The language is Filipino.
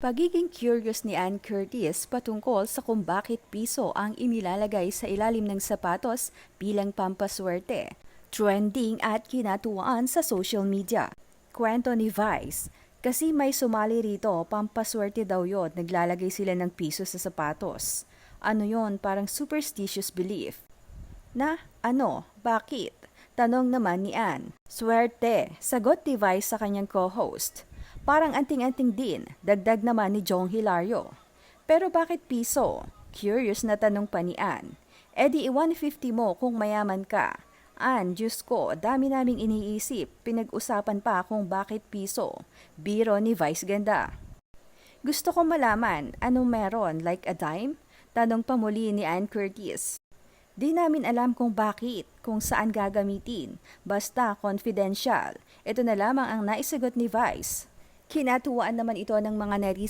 Pagiging curious ni Ann Curtis patungkol sa kung bakit piso ang inilalagay sa ilalim ng sapatos bilang pampaswerte. Trending at kinatuwaan sa social media. Kwento ni Vice, kasi may sumali rito, pampaswerte daw yun, naglalagay sila ng piso sa sapatos. Ano yon, parang superstitious belief. Na, ano, bakit? Tanong naman ni Ann. Swerte, sagot ni Vice sa kanyang co-host. Parang anting-anting din, dagdag naman ni Jong Hilario. Pero bakit piso? Curious na tanong pa ni Ann. E di 150 mo kung mayaman ka. Ann, Diyos ko, dami naming iniisip, pinag-usapan pa kung bakit piso. Biro ni Vice Ganda. Gusto ko malaman, anong meron, like a dime? Tanong pa muli ni Ann Curtis. Di namin alam kung bakit, kung saan gagamitin. Basta confidential. Ito na lamang ang naisagot ni Vice. Kinatuwaan naman ito ng mga netizen